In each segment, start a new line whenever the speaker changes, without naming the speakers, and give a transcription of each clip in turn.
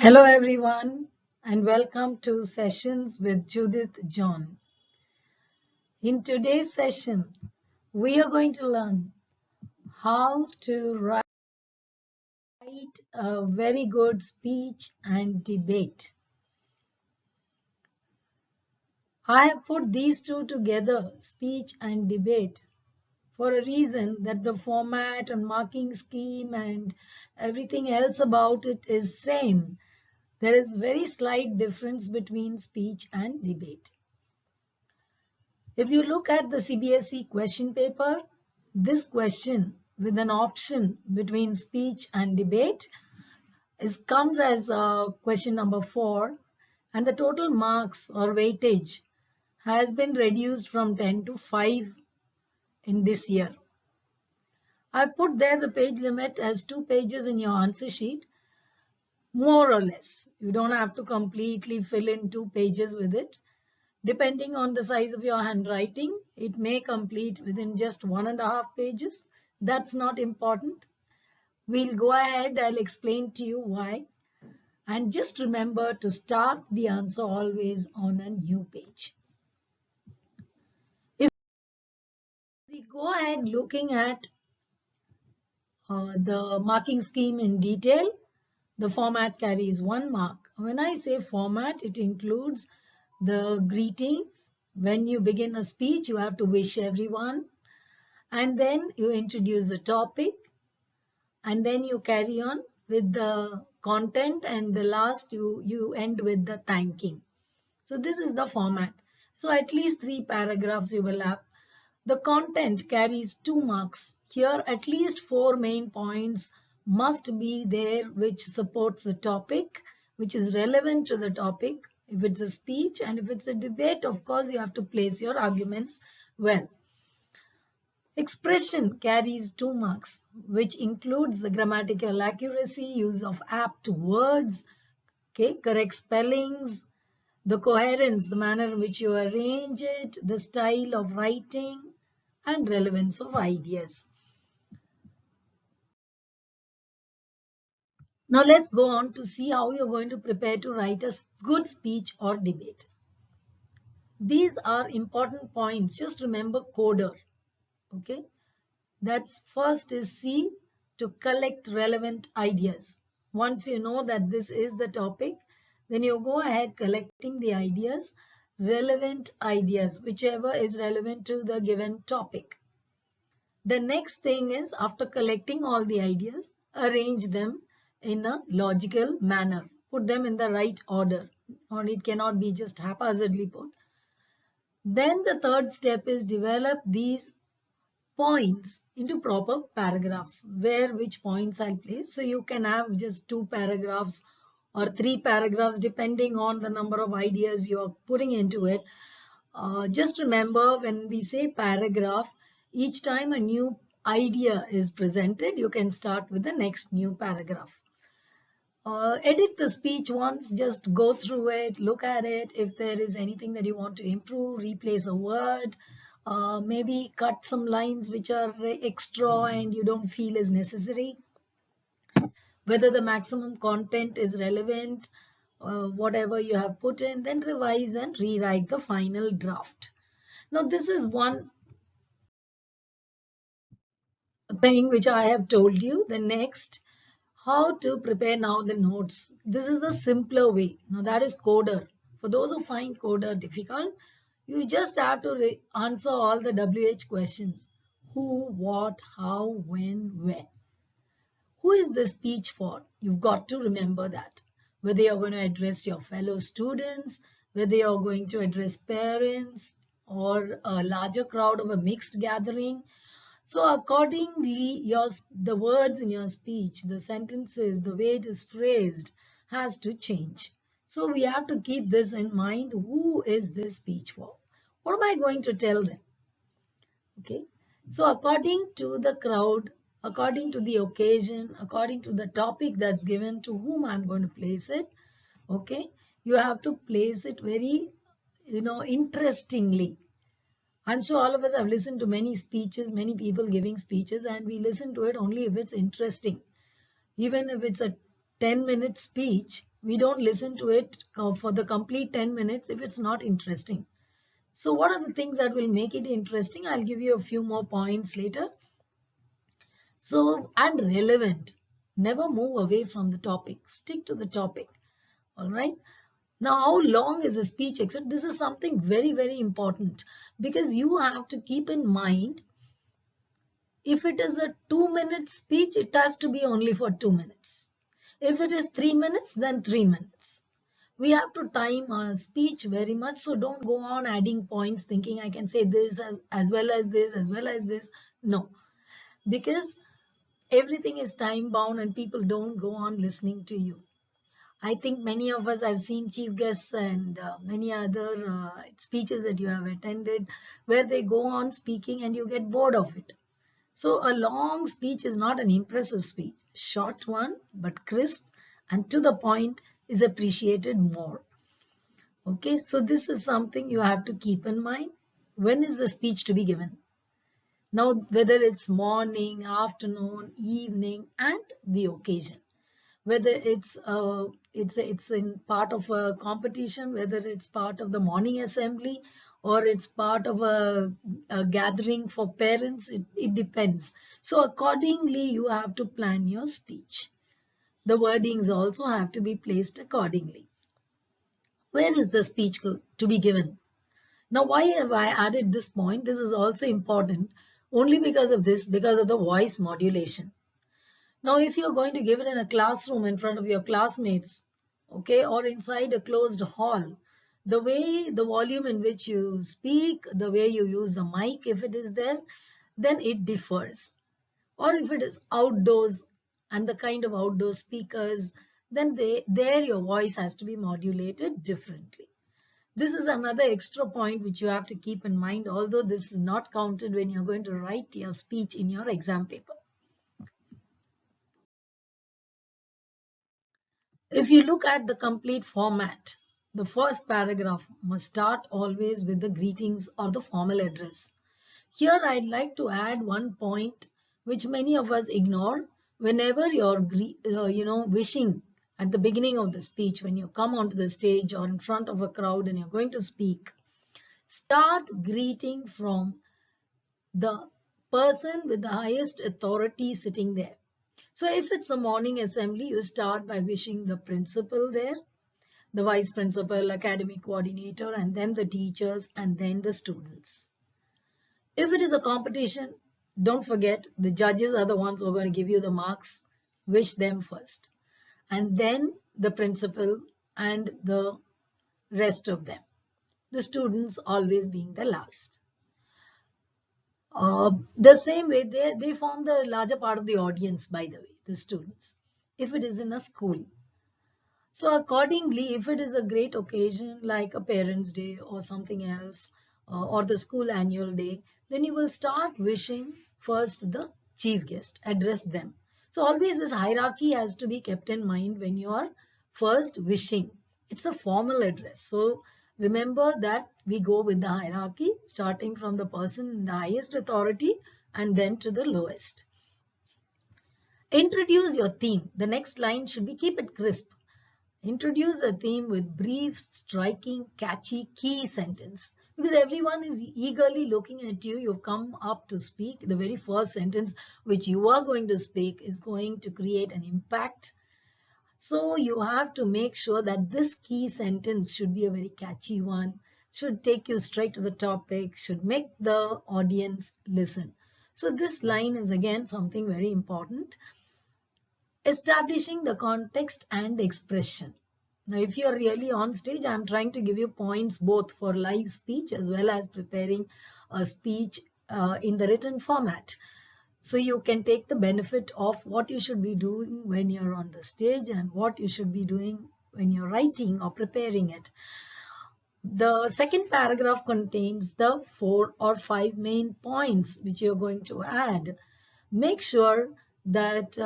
Hello, everyone, and welcome to Sessions with Judith John. In today's session, we are going to learn how to write a very good speech and debate. I have put these two together, speech and debate, for a reason that the format and marking scheme and everything else about it is same. There is very slight difference between speech and debate. If you look at the CBSE question paper, this question with an option between speech and debate comes as question number 4, and the total marks or weightage has been reduced from 10 to 5 in this year. I've put there the page limit as 2 pages in your answer sheet, more or less. You don't have to completely fill in 2 pages with it. Depending on the size of your handwriting, it may complete within just 1.5 pages. That's not important. We'll go ahead, I'll explain to you why. And just remember to start the answer always on a new page. If we go ahead looking at the marking scheme in detail, the format carries 1 mark. When I say format, it includes the greetings. When you begin a speech, you have to wish everyone. And then you introduce a topic. And then you carry on with the content. And the last, you end with the thanking. So this is the format. So at least 3 paragraphs you will have. The content carries 2 marks. Here, at least 4 main points must be there which supports the topic, which is relevant to the topic. If it's a speech and if it's a debate, of course, you have to place your arguments well. Expression carries 2 marks, which includes the grammatical accuracy, use of apt words, correct spellings, the coherence, the manner in which you arrange it, the style of writing, and relevance of ideas. Now let's go on to see how you're going to prepare to write a good speech or debate. These are important points. Just remember coder. Okay. That's first is C, to collect relevant ideas. Once you know that this is the topic, then you go ahead collecting the ideas, relevant ideas, whichever is relevant to the given topic. The next thing is, after collecting all the ideas, arrange them in a logical manner. Put them in the right order, or it cannot be just haphazardly put. Then the third step is develop these points into proper paragraphs, where which points I'll place. So you can have just 2 paragraphs or 3 paragraphs depending on the number of ideas you're putting into it. Just remember, when we say paragraph, each time a new idea is presented, you can start with the next new paragraph. Edit the speech once, just go through it, look at it. If there is anything that you want to improve, replace a word, maybe cut some lines which are extra and you don't feel is necessary. Whether the maximum content is relevant, whatever you have put in, then revise and rewrite the final draft. Now, this is one thing which I have told you. The next, how to prepare now the notes. This is the simpler way. Now, that is coder. For those who find coder difficult, you just have to answer all the WH questions. Who, what, how, when, where. Who is the speech for? You've got to remember that. Whether you're going to address your fellow students, whether you're going to address parents or a larger crowd of a mixed gathering. So accordingly, the words in your speech, the sentences, the way it is phrased has to change. So we have to keep this in mind. Who is this speech for? What am I going to tell them? Okay. So according to the crowd, according to the occasion, according to the topic that's given, to whom I'm going to place it, okay, you have to place it very, interestingly. I'm sure all of us have listened to many speeches, many people giving speeches, and we listen to it only if it's interesting. Even if it's a 10-minute speech, We don't listen to it for the complete 10 minutes if it's not interesting. So what are the things that will make it interesting? I'll give you a few more points later. So, and relevant. Never move away from the topic. Stick to the topic. All right. Now, how long is a speech, etc.? This is something very, very important because you have to keep in mind, if it is a 2 minute speech, it has to be only for 2 minutes. If it is 3 minutes, then 3 minutes. We have to time our speech very much. So don't go on adding points thinking I can say this as well as this, as well as this. No, because everything is time bound and people don't go on listening to you. I think many of us have seen chief guests and many other speeches that you have attended where they go on speaking and you get bored of it. So a long speech is not an impressive speech. Short one, but crisp and to the point is appreciated more. Okay, so this is something you have to keep in mind. When is the speech to be given? Now, whether it's morning, afternoon, evening, and the occasion, whether it's in part of a competition, whether it's part of the morning assembly, or it's part of a gathering for parents, it depends. So accordingly, you have to plan your speech. The wordings also have to be placed accordingly. Where is the speech to be given? Now, why have I added this point? This is also important only because of this, because of the voice modulation. Now, if you're going to give it in a classroom in front of your classmates, okay, or inside a closed hall, the way, the volume in which you speak, the way you use the mic, if it is there, then it differs. Or if it is outdoors and the kind of outdoor speakers, then there your voice has to be modulated differently. This is another extra point which you have to keep in mind, although this is not counted when you're going to write your speech in your exam paper. If you look at the complete format, the first paragraph must start always with the greetings or the formal address. Here I'd like to add one point which many of us ignore. Whenever you're wishing at the beginning of the speech, when you come onto the stage or in front of a crowd and you're going to speak, start greeting from the person with the highest authority sitting there. So if it's a morning assembly, you start by wishing the principal there, the vice principal, academic coordinator, and then the teachers, and then the students. If it is a competition, don't forget the judges are the ones who are going to give you the marks. Wish them first. And then the principal and the rest of them. The students always being the last. The same way, they form the larger part of the audience, by the way, the students, if it is in a school. So accordingly, if it is a great occasion like a parents' day or something else, or the school annual day, then you will start wishing first the chief guest, address them. So always this hierarchy has to be kept in mind when you are first wishing. It's a formal address. So remember that we go with the hierarchy, starting from the person in the highest authority and then to the lowest. Introduce your theme. The next line should be keep it crisp. Introduce the theme with brief, striking, catchy, key sentence. Because everyone is eagerly looking at you. You've come up to speak. The very first sentence which you are going to speak is going to create an impact. So you have to make sure that this key sentence should be a very catchy one, should take you straight to the topic, should make the audience listen. So this line is again something very important. Establishing the context and expression. Now, if you're really on stage, I'm trying to give you points both for live speech as well as preparing a speech in the written format. So you can take the benefit of what you should be doing when you're on the stage and what you should be doing when you're writing or preparing it. The second paragraph contains the 4 or 5 main points which you're going to add. Make sure that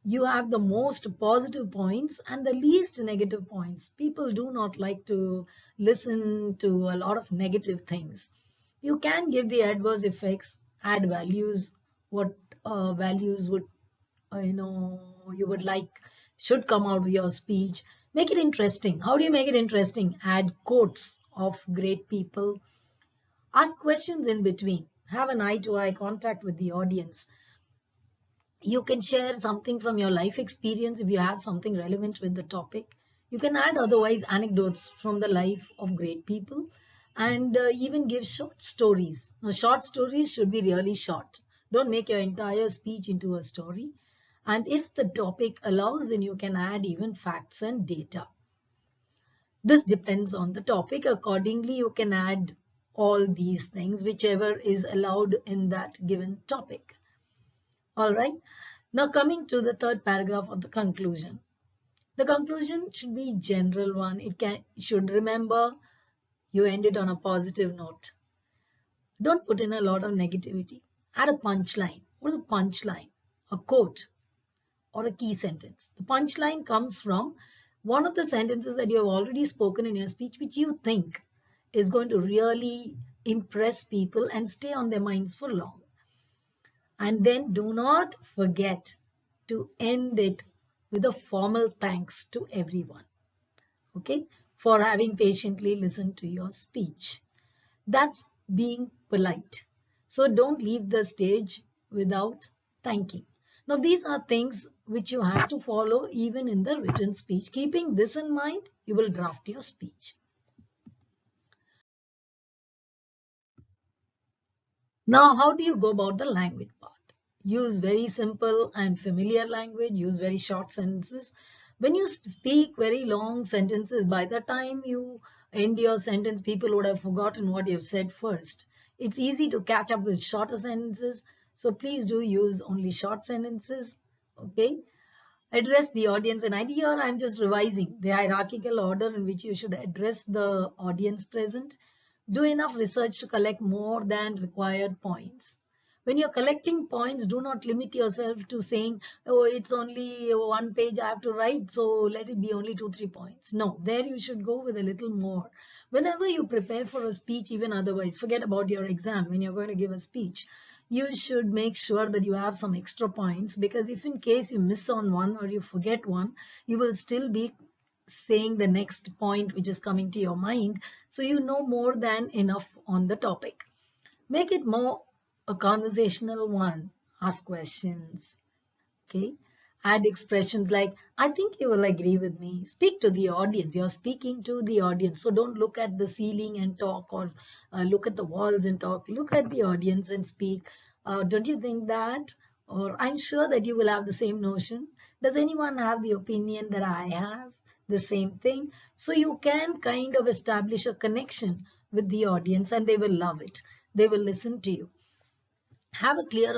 you have the most positive points and the least negative points. People do not like to listen to a lot of negative things. You can give the adverse effects, add values, what values would you would like should come out of your speech. Make it interesting. How do you make it interesting? Add quotes of great people. Ask questions in between. Have an eye-to-eye contact with the audience. You can share something from your life experience if you have something relevant with the topic. You can add otherwise anecdotes from the life of great people, and even give short stories. Now, short stories should be really short. Don't make your entire speech into a story. And if the topic allows, then you can add even facts and data. This depends on the topic. Accordingly, you can add all these things, whichever is allowed in that given topic. All right. Now coming to the third paragraph of the conclusion. The conclusion should be general one. Should remember you ended on a positive note. Don't put in a lot of negativity. Add a punchline. What is a punchline? A quote or a key sentence. The punchline comes from one of the sentences that you have already spoken in your speech, which you think is going to really impress people and stay on their minds for long. And then do not forget to end it with a formal thanks to everyone, okay, for having patiently listened to your speech. That's being polite. So don't leave the stage without thanking. Now, these are things which you have to follow even in the written speech. Keeping this in mind, you will draft your speech. Now, how do you go about the language part? Use very simple and familiar language. Use very short sentences. When you speak very long sentences, by the time you end your sentence, people would have forgotten what you've said first. It's easy to catch up with shorter sentences. So please do use only short sentences. Okay. Address the audience. And here I'm just revising the hierarchical order in which you should address the audience present. Do enough research to collect more than required points. When you're collecting points, do not limit yourself to saying, oh, it's only one page I have to write, so let it be only 2-3 points. No, there you should go with a little more. Whenever you prepare for a speech, even otherwise, forget about your exam when you're going to give a speech. You should make sure that you have some extra points, because if in case you miss on one or you forget one, you will still be saying the next point which is coming to your mind. So you know more than enough on the topic. Make it more a conversational one. Ask questions. Okay. Add expressions like, I think you will agree with me. Speak to the audience. You're speaking to the audience. So don't look at the ceiling and talk, or look at the walls and talk. Look at the audience and speak. Don't you think that? Or I'm sure that you will have the same notion. Does anyone have the opinion that I have? The same thing. So you can kind of establish a connection with the audience, and they will love it. They will listen to you. Have a clear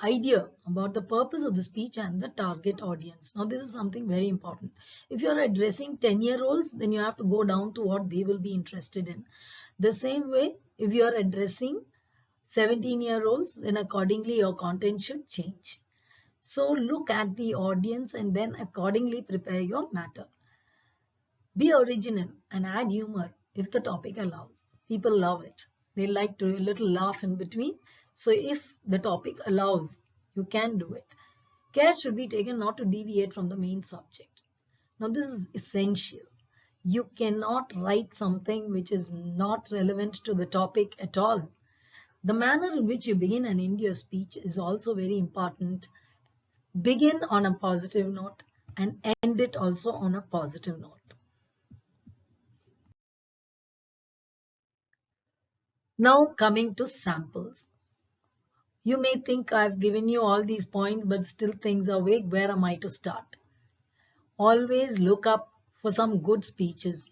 idea about the purpose of the speech and the target audience. Now, this is something very important. If you are addressing 10-year-olds, then you have to go down to what they will be interested in. The same way, if you are addressing 17-year-olds, then accordingly your content should change. So look at the audience and then accordingly prepare your matter. Be original and add humor if the topic allows. People love it. They like to a little laugh in between. So if the topic allows, you can do it. Care should be taken not to deviate from the main subject. Now this is essential. You cannot write something which is not relevant to the topic at all. The manner in which you begin and end your speech is also very important. Begin on a positive note and end it also on a positive note. Now coming to samples. You may think I've given you all these points, but still things are vague. Where am I to start? Always look up for some good speeches.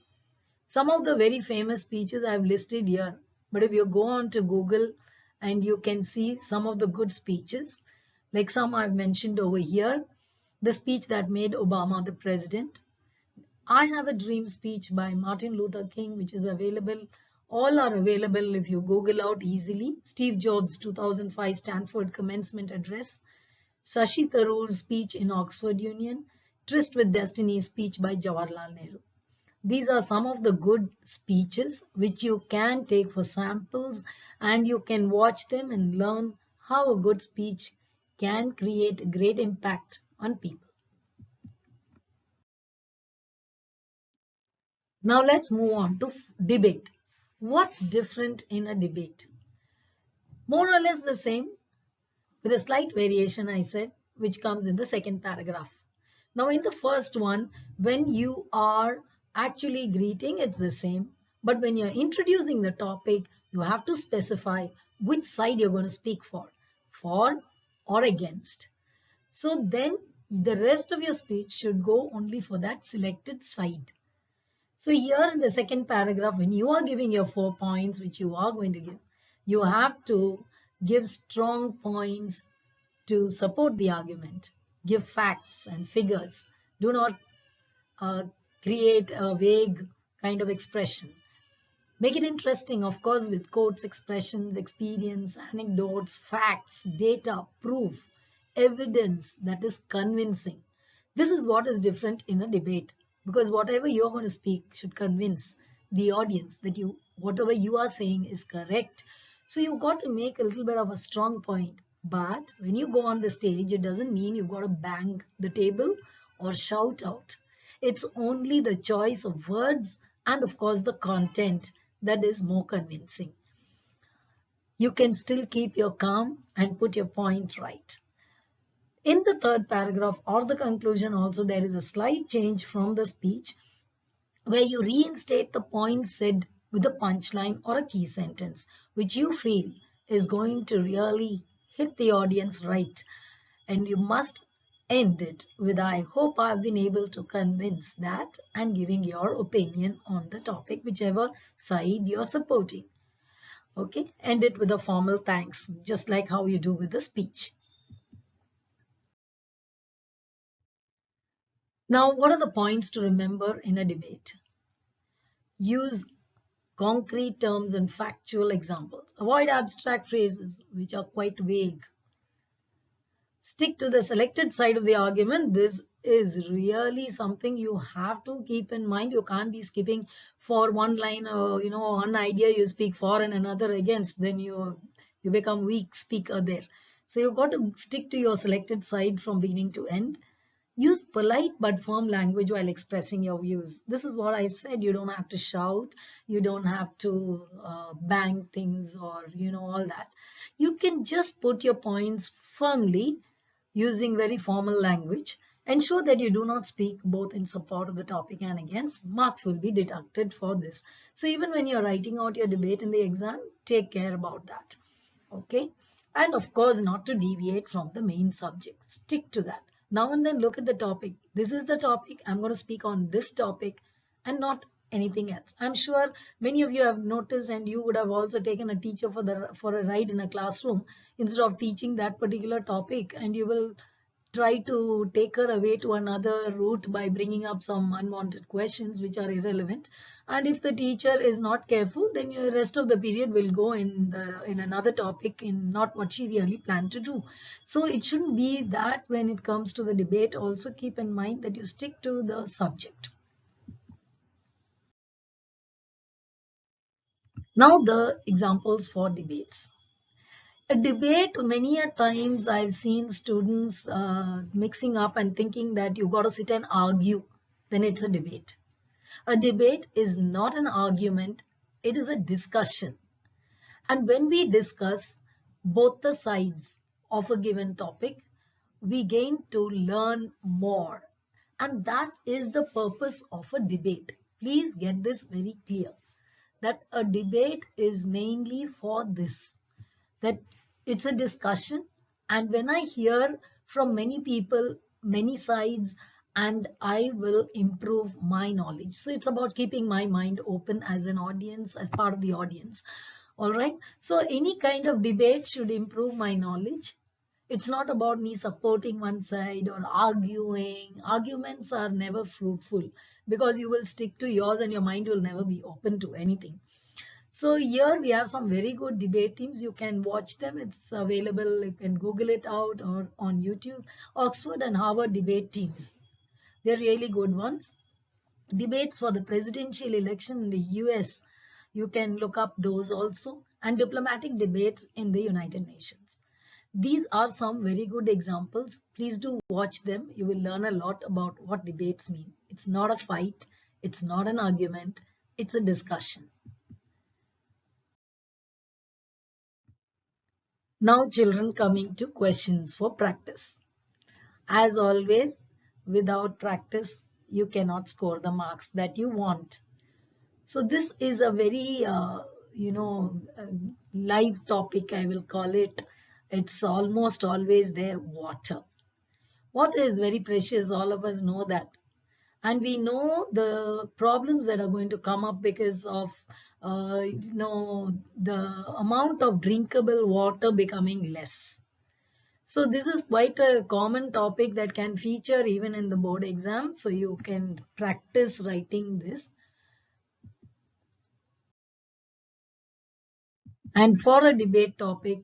Some of the very famous speeches I've listed here, but if you go on to Google and you can see some of the good speeches, like some I've mentioned over here, the speech that made Obama the president. I Have a Dream speech by Martin Luther King, which is available. All are available if you Google out easily. Steve Jobs' 2005 Stanford commencement address. Shashi Tharoor's speech in Oxford Union. Tryst with Destiny speech by Jawaharlal Nehru. These are some of the good speeches which you can take for samples, and you can watch them and learn how a good speech can create a great impact on people. Now let's move on to debate. What's different in a debate? More or less the same, with a slight variation, I said, which comes in the second paragraph. Now in the first one, when you are actually greeting, it's the same. But when you're introducing the topic, you have to specify which side you're going to speak for or against. So then the rest of your speech should go only for that selected side. So here in the second paragraph, when you are giving your 4 points, which you are going to give, you have to give strong points to support the argument. Give facts and figures. Do not uh, create a vague kind of expression. Make it interesting, of course, with quotes, expressions, experience, anecdotes, facts, data, proof, evidence that is convincing. This is what is different in a debate, because whatever you're going to speak should convince the audience that whatever you are saying is correct. So you've got to make a little bit of a strong point. But when you go on the stage, it doesn't mean you've got to bang the table or shout out. It's only the choice of words and, of course, the content that is more convincing. You can still keep your calm and put your point right. In the third paragraph or the conclusion also, there is a slight change from the speech where you reinstate the point said with a punchline or a key sentence, which you feel is going to really hit the audience right. And you must end it with, I hope I've been able to convince that, and giving your opinion on the topic, whichever side you're supporting. Okay, end it with a formal thanks, just like how you do with the speech. Now, what are the points to remember in a debate? Use concrete terms and factual examples. Avoid abstract phrases which are quite vague. Stick to the selected side of the argument. This is really something you have to keep in mind. You can't be skipping for one line, one idea you speak for and another against. Then you become weak speaker there. So you've got to stick to your selected side from beginning to end. Use polite but firm language while expressing your views. This is what I said. You don't have to shout. You don't have to bang things or, all that. You can just put your points firmly using very formal language. Ensure that you do not speak both in support of the topic and against. Marks will be deducted for this. So even when you're writing out your debate in the exam, take care about that. Okay. And of course, not to deviate from the main subject. Stick to that. Now and then look at the topic. This is the topic. I'm going to speak on this topic and not anything else. I'm sure many of you have noticed, and you would have also taken a teacher for a ride in a classroom instead of teaching that particular topic, and you will try to take her away to another route by bringing up some unwanted questions which are irrelevant. And if the teacher is not careful, then the rest of the period will go in another topic, in not what she really planned to do. So it shouldn't be that. When it comes to the debate, also keep in mind that you stick to the subject. Now the examples for debates. A debate, many a times I've seen students mixing up and thinking that you got to sit and argue, then it's a debate. A debate is not an argument, it is a discussion. And when we discuss both the sides of a given topic, we gain to learn more. And that is the purpose of a debate. Please get this very clear, that a debate is mainly for this, that it's a discussion. And when I hear from many people, many sides, and I will improve my knowledge. So it's about keeping my mind open as an audience, as part of the audience. All right. So any kind of debate should improve my knowledge. It's not about me supporting one side or arguing. Arguments are never fruitful, because you will stick to yours and your mind will never be open to anything. So here we have some very good debate teams. You can watch them. It's available. You can Google it out or on YouTube. Oxford and Harvard debate teams. They're really good ones. Debates for the presidential election in the US. You can look up those also. And diplomatic debates in the United Nations. These are some very good examples. Please do watch them. You will learn a lot about what debates mean. It's not a fight. It's not an argument, it's a discussion. Now children, coming to questions for practice. As always, without practice, you cannot score the marks that you want. So this is a very, live topic, I will call it. It's almost always there, water. Water is very precious, all of us know that. And we know the problems that are going to come up because of, the amount of drinkable water becoming less. So this is quite a common topic that can feature even in the board exam. So you can practice writing this. And for a debate topic,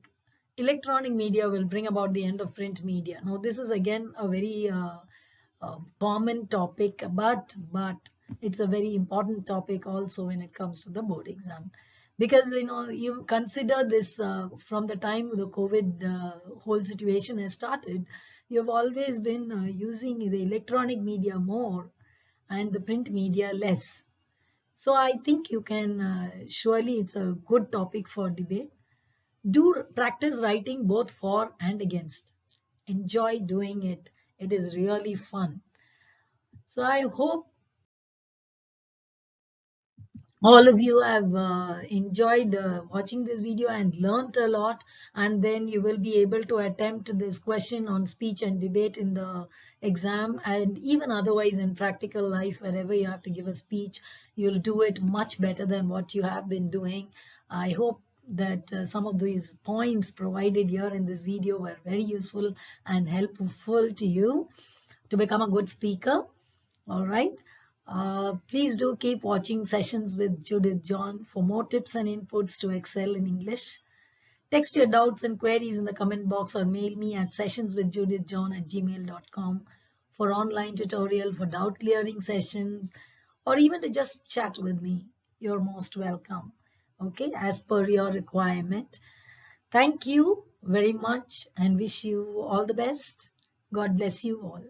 electronic media will bring about the end of print media. Now this is again a very common topic, but it's a very important topic also when it comes to the board exam. Because you consider this from the time the COVID whole situation has started, you have always been using the electronic media more and the print media less. So I think you can surely, it's a good topic for debate. Do practice writing both for and against. Enjoy doing it. It is really fun. So I hope all of you have enjoyed watching this video and learnt a lot, and then you will be able to attempt this question on speech and debate in the exam, and even otherwise in practical life, wherever you have to give a speech, you'll do it much better than what you have been doing. I hope that some of these points provided here in this video were very useful and helpful to you to become a good speaker. All right. Please do keep watching Sessions with Judith John for more tips and inputs to excel in English. Text your doubts and queries in the comment box or mail me at sessionswithjudithjohn@gmail.com for online tutorial, for doubt clearing sessions, or even to just chat with me. You're most welcome. Okay, as per your requirement. Thank you very much and wish you all the best. God bless you all.